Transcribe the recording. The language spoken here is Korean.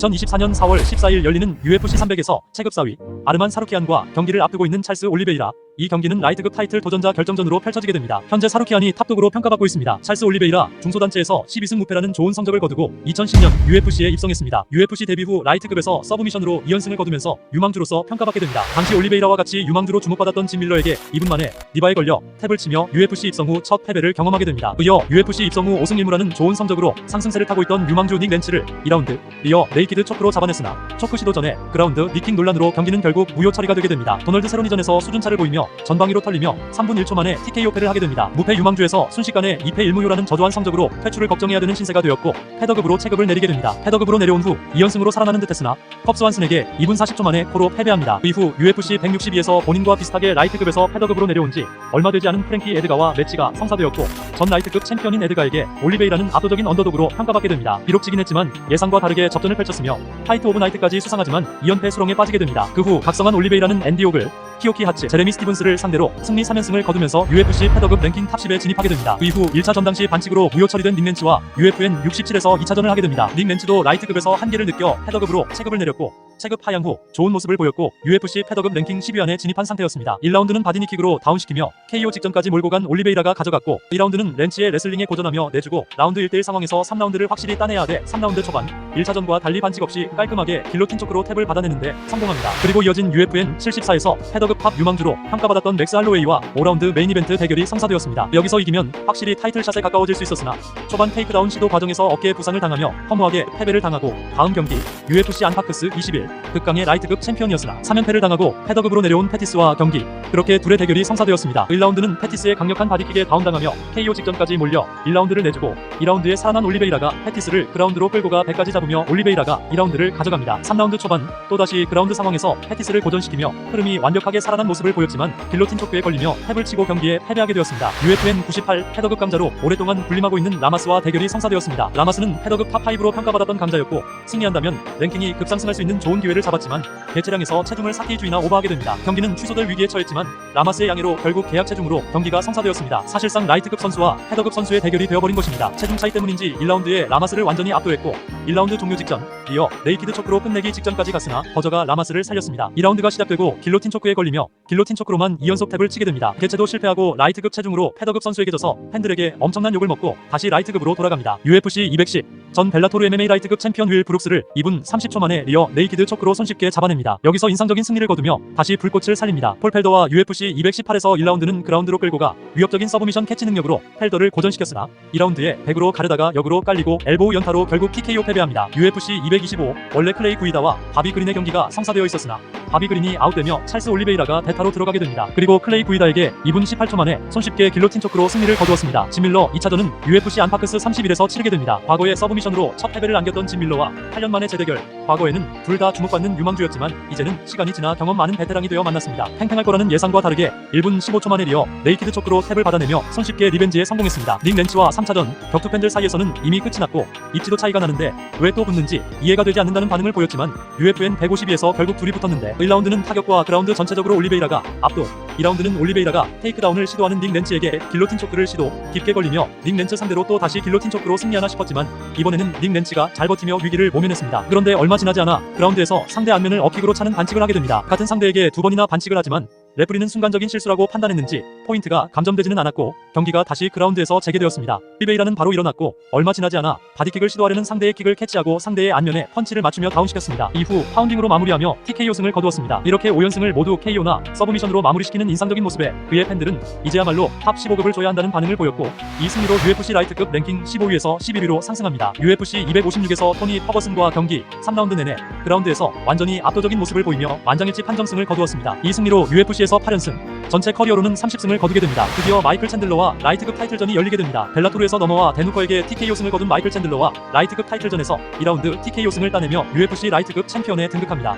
2024년 4월 14일 열리는 UFC 300에서 체급 4위 아르만 사루키안과 경기를 앞두고 있는 찰스 올리베이라. 이 경기는 라이트급 타이틀 도전자 결정전으로 펼쳐지게 됩니다. 현재 사루키안이 탑독으로 평가받고 있습니다. 찰스 올리베이라 중소단체에서 12승 무패라는 좋은 성적을 거두고 2010년 UFC에 입성했습니다. UFC 데뷔 후 라이트급에서 서브미션으로 2연승을 거두면서 유망주로서 평가받게 됩니다. 당시 올리베이라와 같이 유망주로 주목받았던 짐 밀러에게 2분 만에 리바에 걸려 탭을 치며 UFC 입성 후 첫 패배를 경험하게 됩니다. 이어 UFC 입성 후 5승 1무라는 좋은 성적으로 상승세를 타고 있던 유망주 닉 렌치를 2라운드 리어 네이키드 초크로 잡아냈으나 초크 시도 전에 그라운드 니킹 논란으로 경기는 결국 무효 처리가 되게 됩니다. 도널드 세로니전에서 수준차를 보이며 전방위로 털리며 3분 1초 만에 TKO 패를 하게 됩니다. 무패 유망주에서 순식간에 2패 1무효라는 저조한 성적으로 퇴출을 걱정해야 되는 신세가 되었고 패더급으로 체급을 내리게 됩니다. 패더급으로 내려온 후 2연승으로 살아나는 듯했으나 컵스 완슨에게 2분 40초 만에 코로 패배합니다. 이후 UFC 162에서 본인과 비슷하게 라이트급에서 패더급으로 내려온 지 얼마 되지 않은 프랭키 에드가와 매치가 성사되었고 전 라이트급 챔피언인 에드가에게 올리베이라는 압도적인 언더독으로 평가받게 됩니다. 비록 지긴 했지만 예상과 다르게 접전을 펼쳤으며 파이트 오브 나이트까지 수상하지만 2연패 수렁에 빠지게 됩니다. 그 후 각성한 올리베이라는 앤디 오글, 키오키 하츠, 제레미 스티븐스를 상대로 승리 3연승을 거두면서 UFC 패더급 랭킹 탑 10에 진입하게 됩니다. 이후 1차전 당시 반칙으로 무효 처리된 닉 렌치와 UFN 67에서 2차전을 하게 됩니다. 닉 렌치도 라이트급에서 한계를 느껴 패더급으로 체급을 내렸고 체급 하향 후 좋은 모습을 보였고 UFC 패더급 랭킹 10위 안에 진입한 상태였습니다. 1라운드는 바디니킥으로 다운시키며 KO 직전까지 몰고 간 올리베이라가 가져갔고 2라운드는 렌치의 레슬링에 고전하며 내주고 라운드 1대1 상황에서 3라운드를 확실히 따내야 돼 3라운드 초반 1차전과 달리 반칙 없이 깔끔하게 길로틴 초크로 탭을 받아내는데 성공합니다. 그리고 이어진 UFN 74에서 패더급 탑 유망주로 평가받았던 맥스 할로웨이와 5라운드 메인 이벤트 대결이 성사되었습니다. 여기서 이기면 확실히 타이틀샷에 가까워질 수 있었으나 초반 테이크다운 시도 과정에서 어깨에 부상을 당하며 허무하게 패배를 당하고 다음 경기 UFC 안파크스 21 극강의 라이트급 챔피언이었으나 3연패를 당하고 패더급으로 내려온 패티스와 경기. 그렇게 둘의 대결이 성사되었습니다. 1라운드는 패티스의 강력한 바디킥에 다운당하며 KO 직전까지 몰려 1라운드를 내주고 2라운드에 살아난 올리베이라가 패티스를 그라운드로 끌고 가 100까지 잡으며 올리베이라가 2라운드를 가져갑니다. 3라운드 초반 또다시 그라운드 상황에서 패티스를 고전시키며 흐름이 완벽하게 살아난 모습을 보였지만 길로틴 초크에 걸리며 탭을 치고 경기에 패배하게 되었습니다. UFN 98 패더급 강자로 오랫동안 군림하고 있는 라마스와 대결이 성사되었습니다. 라마스는 패더급 탑5로 평가받았던 강자였고 승리한다면 랭킹이 급상승할 수 있는 좋은 기회를 잡았지만 대체량에서 체중을 4kg나 오버하게 됩니다. 경기는 취소될 위기에 처했지만 라마스의 양해로 결국 계약 체중으로 경기가 성사되었습니다. 사실상 라이트급 선수와 패더급 선수의 대결이 되어버린 것입니다. 체중 차이 때문인지 1라운드에 라마스를 완전히 압도했고 1라운드 종료 직전 리어 네이키드 초크로 끝내기 직전까지 갔으나 버저가 라마스를 살렸습니다. 2라운드가 시작되고 길로틴 초크에 걸리며 길로틴 초크로만 2연속 탭을 치게 됩니다. 개체도 실패하고 라이트급 체중으로 패더급 선수에게 져서 팬들에게 엄청난 욕을 먹고 다시 라이트급으로 돌아갑니다. UFC 210 전 벨라토르 MMA 라이트급 챔피언 윌 브룩스를 2분 30초 만에 리어 네이키드 초크로 손쉽게 잡아냅니다. 여기서 인상적인 승리를 거두며 다시 불꽃을 살립니다. 폴 펠더와 UFC 218에서 1라운드는 그라운드로 끌고 가 위협적인 서브미션 캐치 능력으로 펠더를 고전시켰으나 2라운드에 100으로 가르다가 역으로 깔리고 엘보우 연타로 결국 TKO 패배합니다. UFC 225 원래 클레이 구이다와 바비 그린의 경기가 성사되어 있었으나 바비 그린이 아웃되며 찰스 올리베이라가 대타로 들어가게 됩니다. 그리고 클레이 구이다에게 2분 18초 만에 손쉽게 길로틴 초크로 승리를 거두었습니다. 짐 밀러 2차전은 UFC 안파크스 31에서 치르게 됩니다. 과거에 서브미션으로 첫 패배를 안겼던 짐 밀러와 8년 만의 재대결. 과거에는 둘 다 주목받는 유망주였지만 이제는 시간이 지나 경험 많은 베테랑이 되어 만났습니다. 팽팽할 거라는 예상과 다르게 1분 15초 만에 리어 네이키드 초크로 탭을 받아내며 손쉽게 리벤지에 성공했습니다. 닉 렌치와 3차전 격투 팬들 사이에서는 이미 끝이 났고 입지도 차이가 나는데 왜 또 붙는지 이해가 되지 않는다는 반응을 보였지만 UFN 152에서 결국 둘이 붙었는데 1라운드는 타격과 그라운드 전체적으로 올리베이라가 압도. 2라운드는 올리베이라가 테이크다운을 시도하는 닉 렌치에게 길로틴 초크를 시도 깊게 걸리며 닉 렌치 상대로 또 다시 길로틴 초크로 승리하나 싶었지만 이번에는 닉 렌치가 잘 버티며 위기를 모면했습니다. 그런데 얼마 지나지 않아 그라운드에서 상대 안면을 업킥으로 차는 반칙을 하게 됩니다. 같은 상대에게 두 번이나 반칙을 하지만 레프리는 순간적인 실수라고 판단했는지 포인트가 감점되지는 않았고 경기가 다시 그라운드에서 재개되었습니다. 올리베이라는 바로 일어났고 얼마 지나지 않아 바디킥을 시도하려는 상대의 킥을 캐치하고 상대의 안면에 펀치를 맞추며 다운시켰습니다. 이후 파운딩으로 마무리하며 TKO 승을 거두었습니다. 이렇게 5연승을 모두 KO나 서브미션으로 마무리시키는 인상적인 모습에 그의 팬들은 이제야말로 탑 15급을 줘야 한다는 반응을 보였고 이 승리로 UFC 라이트급 랭킹 15위에서 11위로 상승합니다. UFC 256에서 토니 퍼거슨과 경기 3라운드 내내 그라운드에서 완전히 압도적인 모습을 보이며 만장일치 판정승을 거두었습니다. 이 승리로 UFC에서 8연승, 전체 커리어로는 30승을 거두게 됩니다. 드디어 마이클 챈들러와 라이트급 타이틀전이 열리게 됩니다. 벨라토르에서 넘어와 데누커에게 TKO 승을 거둔 마이클 챈들러와 라이트급 타이틀전에서 2라운드 TKO 승을 따내며 UFC 라이트급 챔피언에 등극합니다.